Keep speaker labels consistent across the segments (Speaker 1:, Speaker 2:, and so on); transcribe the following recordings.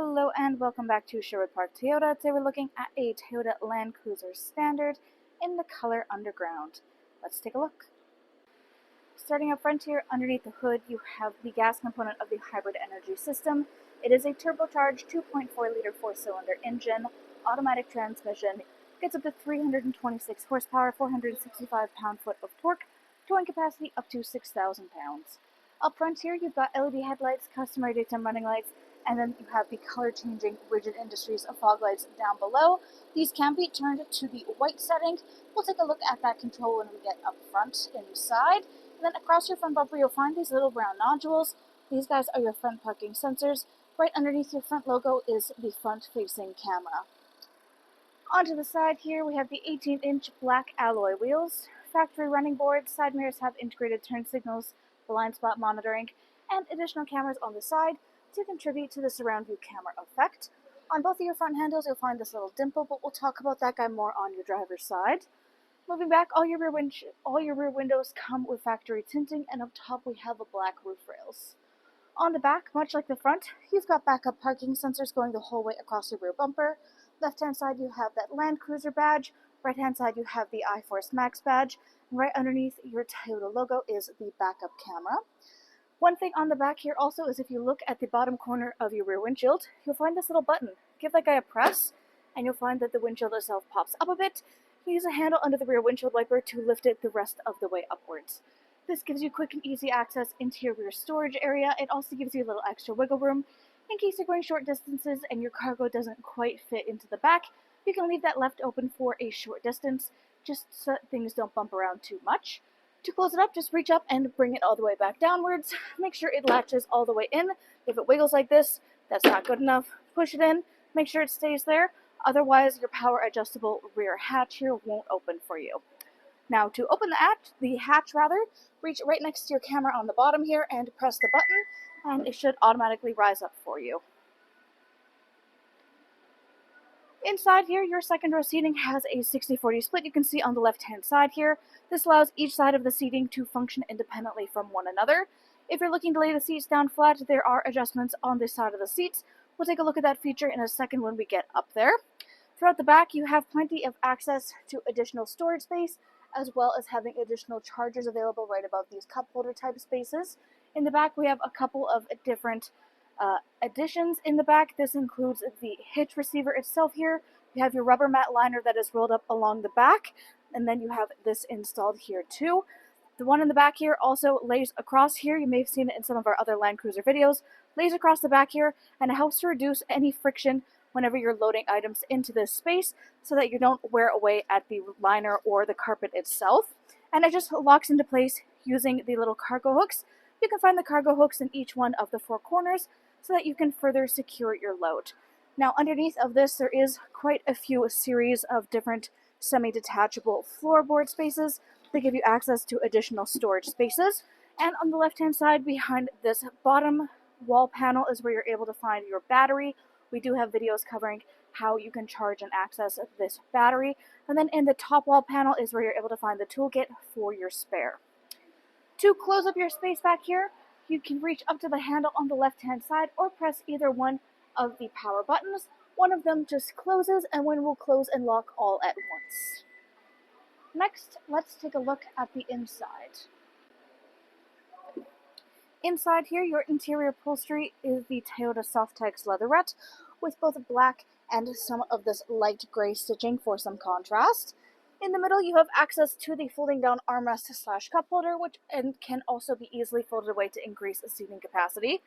Speaker 1: Hello and welcome back to Sherwood Park Toyota. Today we're looking at a Toyota Land Cruiser Standard in the color Underground. Let's take a look. Starting up front here, underneath the hood, you have the gas component of the hybrid energy system. It is a turbocharged 2.4-liter four-cylinder engine, automatic transmission, gets up to 326 horsepower, 465 pound-foot of torque, towing capacity up to 6,000 pounds. Up front here, you've got LED headlights, customary daytime running lights, and then you have the color-changing Rigid Industries fog lights down below. These can be turned to the white setting. We'll take a look at that control when we get up front inside. And then across your front bumper, you'll find these little brown nodules. These guys are your front parking sensors. Right underneath your front logo is the front-facing camera. Onto the side here, we have the 18-inch black alloy wheels. Factory running boards, side mirrors have integrated turn signals, blind spot monitoring, and additional cameras on the side to contribute to the surround view camera effect. On both of your front handles, you'll find this little dimple, but we'll talk about that guy more on your driver's side. Moving back, all your rear windows come with factory tinting, and up top we have a black roof rails. On the back, much like the front, you've got backup parking sensors going the whole way across your rear bumper. Left-hand side, you have that Land Cruiser badge. Right-hand side, you have the iForce Max badge. And right underneath your Toyota logo is the backup camera. One thing on the back here also is if you look at the bottom corner of your rear windshield, you'll find this little button. Give that guy a press, and you'll find that the windshield itself pops up a bit. You use a handle under the rear windshield wiper to lift it the rest of the way upwards. This gives you quick and easy access into your rear storage area. It also gives you a little extra wiggle room. In case you're going short distances and your cargo doesn't quite fit into the back, you can leave that left open for a short distance, just so that things don't bump around too much. To close it up, just reach up and bring it all the way back downwards. Make sure it latches all the way in. If it wiggles like this, that's not good enough. Push it in, make sure it stays there. Otherwise, your power adjustable rear hatch here won't open for you. Now, to open the hatch, reach right next to your camera on the bottom here and press the button, and it should automatically rise up for you. Inside here, your second row seating has a 60-40 split you can see on the left-hand side here. This allows each side of the seating to function independently from one another. If you're looking to lay the seats down flat, there are adjustments on this side of the seats. We'll take a look at that feature in a second when we get up there. Throughout the back, you have plenty of access to additional storage space, as well as having additional chargers available right above these cup holder type spaces. In the back, we have a couple of different additions in the back. This includes the hitch receiver itself here. You have your rubber mat liner that is rolled up along the back, and then you have this installed here too. The one in the back here also lays across here. You may have seen it in some of our other Land Cruiser videos. Lays across the back here, and it helps to reduce any friction whenever you're loading items into this space so that you don't wear away at the liner or the carpet itself. And it just locks into place using the little cargo hooks. You can find the cargo hooks in each one of the four corners so that you can further secure your load. Now, underneath of this, there is quite a few series of different semi-detachable floorboard spaces that give you access to additional storage spaces. And on the left-hand side, behind this bottom wall panel is where you're able to find your battery. We do have videos covering how you can charge and access this battery. And then in the top wall panel is where you're able to find the toolkit for your spare. To close up your space back here, you can reach up to the handle on the left-hand side or press either one of the power buttons. One of them just closes, and one will close and lock all at once. Next, let's take a look at the inside. Inside here, your interior upholstery is the Toyota SofTex leatherette with both black and some of this light gray stitching for some contrast. In the middle, you have access to the folding down armrest / cup holder, which can also be easily folded away to increase seating capacity.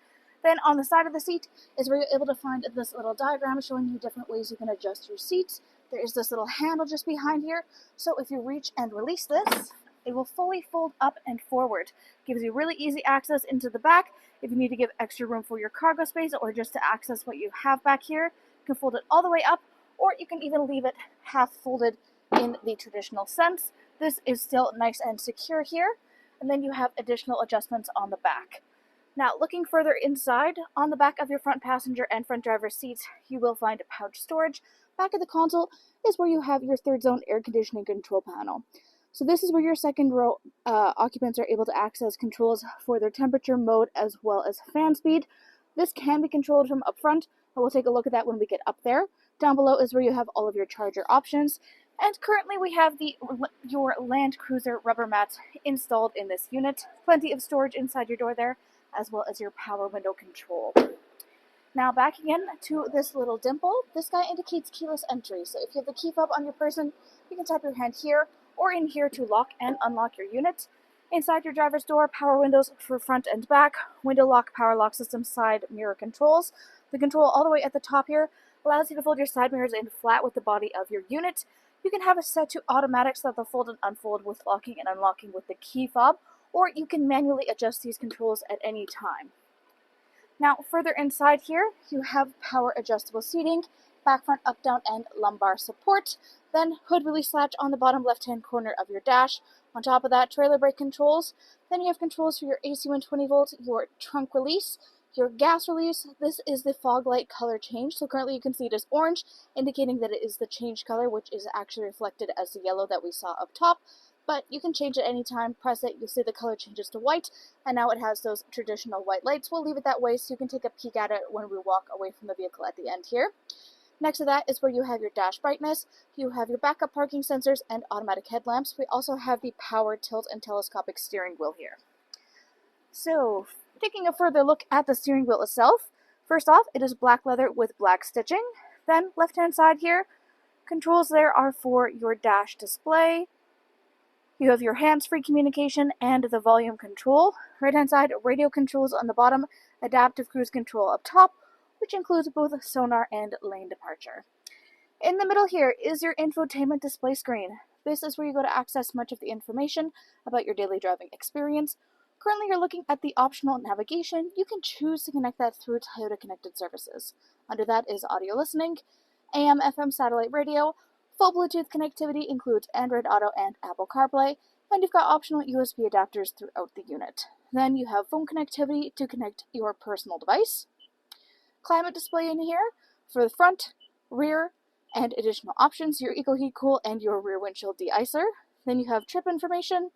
Speaker 1: Then on the side of the seat is where you're able to find this little diagram showing you different ways you can adjust your seat. There is this little handle just behind here, so if you reach and release this, it will fully fold up and forward. Gives you really easy access into the back. If you need to give extra room for your cargo space or just to access what you have back here, you can fold it all the way up, or you can even leave it half folded in the traditional sense. This is still nice and secure here, and then you have additional adjustments on the back. Now, looking further inside, on the back of your front passenger and front driver seats, you will find pouch storage. Back of the console is where you have your third zone air conditioning control panel. So this is where your second row occupants are able to access controls for their temperature mode as well as fan speed. This can be controlled from up front, but we'll take a look at that when we get up there. Down below is where you have all of your charger options. And currently we have your Land Cruiser rubber mats installed in this unit. Plenty of storage inside your door there, as well as your power window control. Now backing in to this little dimple, this guy indicates keyless entry. So if you have the key fob on your person, you can tap your hand here or in here to lock and unlock your unit. Inside your driver's door, power windows for front and back, window lock, power lock system, side mirror controls. The control all the way at the top here allows you to fold your side mirrors in flat with the body of your unit. You can have it set to automatic so that they'll fold and unfold with locking and unlocking with the key fob, or you can manually adjust these controls at any time. Now, further inside here, you have power adjustable seating, back, front, up, down, and lumbar support. Then hood release latch on the bottom left-hand corner of your dash. On top of that, trailer brake controls. Then you have controls for your AC 120 volt, your trunk release, your gas release. This is the fog light color change. So currently you can see it as orange, indicating that it is the change color, which is actually reflected as the yellow that we saw up top. But you can change it anytime, press it, you'll see the color changes to white, and now it has those traditional white lights. We'll leave it that way so you can take a peek at it when we walk away from the vehicle at the end here. Next to that is where you have your dash brightness, you have your backup parking sensors and automatic headlamps. We also have the power tilt and telescopic steering wheel here. So, taking a further look at the steering wheel itself, first off, it is black leather with black stitching. Then, left-hand side here, controls there are for your dash display. You have your hands-free communication and the volume control. Right-hand side, radio controls on the bottom, adaptive cruise control up top, which includes both sonar and lane departure. In the middle here is your infotainment display screen. This is where you go to access much of the information about your daily driving experience. Currently you're looking at the optional navigation. You can choose to connect that through Toyota Connected Services. Under that is audio listening, AM, FM satellite radio. Full Bluetooth connectivity includes Android Auto and Apple CarPlay, and you've got optional USB adapters throughout the unit. Then you have phone connectivity to connect your personal device. Climate display in here for the front, rear, and additional options, your Eco Heat Cool and your rear windshield de-icer. Then you have trip information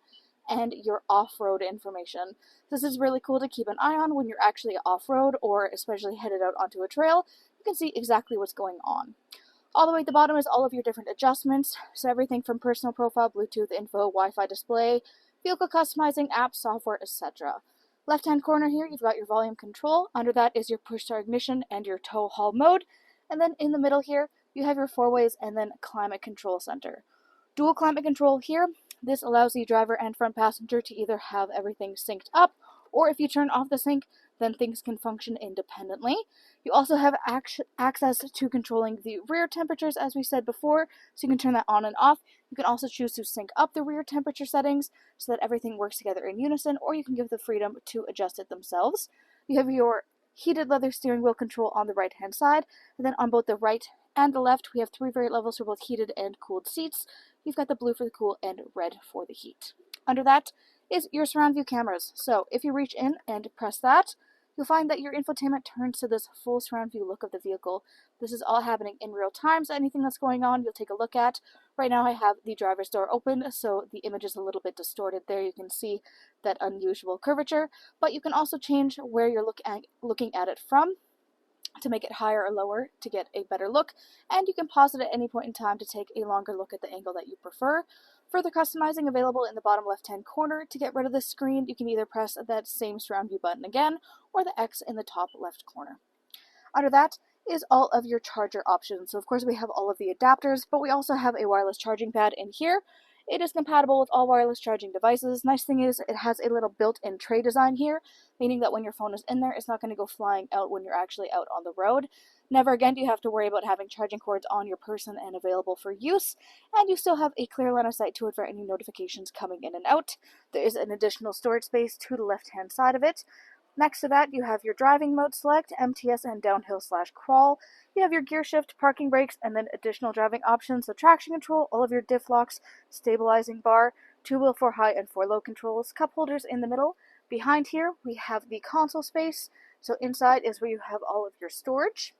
Speaker 1: and your off-road information. This is really cool to keep an eye on when you're actually off-road or especially headed out onto a trail. You can see exactly what's going on. All the way at the bottom is all of your different adjustments, so everything from personal profile, Bluetooth info, Wi-Fi display, vehicle customizing, apps, software, etc. Left-hand corner here, you've got your volume control. Under that is your push-start ignition and your tow haul mode. And then in the middle here, you have your four-ways and then climate control center. Dual climate control here. This allows the driver and front passenger to either have everything synced up, or if you turn off the sync, then things can function independently. You also have access to controlling the rear temperatures, as we said before, so you can turn that on and off. You can also choose to sync up the rear temperature settings so that everything works together in unison, or you can give the freedom to adjust it themselves. You have your heated leather steering wheel control on the right-hand side, and then on both the right and the left, we have 3 variant levels for both heated and cooled seats. You've got the blue for the cool and red for the heat. Under that is your surround view cameras. So if you reach in and press that, you'll find that your infotainment turns to this full surround view look of the vehicle. This is all happening in real time, so anything that's going on, you'll take a look at. Right now I have the driver's door open, so the image is a little bit distorted there. You can see that unusual curvature, but you can also change where you're looking at it from to make it higher or lower to get a better look, and you can pause it at any point in time to take a longer look at the angle that you prefer. Further customizing available in the bottom left-hand corner. To get rid of this screen, you can either press that same surround view button again, or the X in the top left corner. Under that is all of your charger options. So of course we have all of the adapters, but we also have a wireless charging pad in here. It is compatible with all wireless charging devices. Nice thing is it has a little built-in tray design here, meaning that when your phone is in there, it's not going to go flying out when you're actually out on the road. Never again do you have to worry about having charging cords on your person and available for use, and you still have a clear line of sight to it for any notifications coming in and out. There is an additional storage space to the left-hand side of it. Next to that, you have your driving mode select, MTS and downhill/crawl. You have your gear shift, parking brakes, and then additional driving options, so traction control, all of your diff locks, stabilizing bar, 2-wheel 4 high and 4 low controls, cup holders in the middle. Behind here, we have the console space, so inside is where you have all of your storage.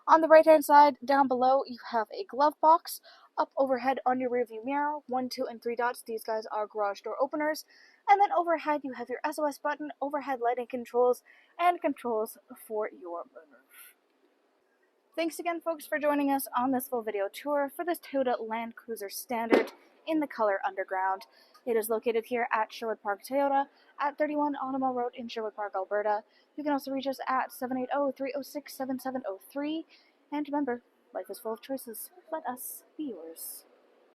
Speaker 1: On the right-hand side, down below, you have a glove box. Up overhead on your rearview mirror, 1, 2, and 3 dots. These guys are garage door openers. And then overhead, you have your SOS button, overhead lighting controls, and controls for your moonroof. Thanks again, folks, for joining us on this full video tour for this Toyota Land Cruiser Standard in the color Underground. It is located here at Sherwood Park Toyota at 31 Automall Road in Sherwood Park, Alberta. You can also reach us at 780-306-7703. And remember, life is full of choices. Let us be yours.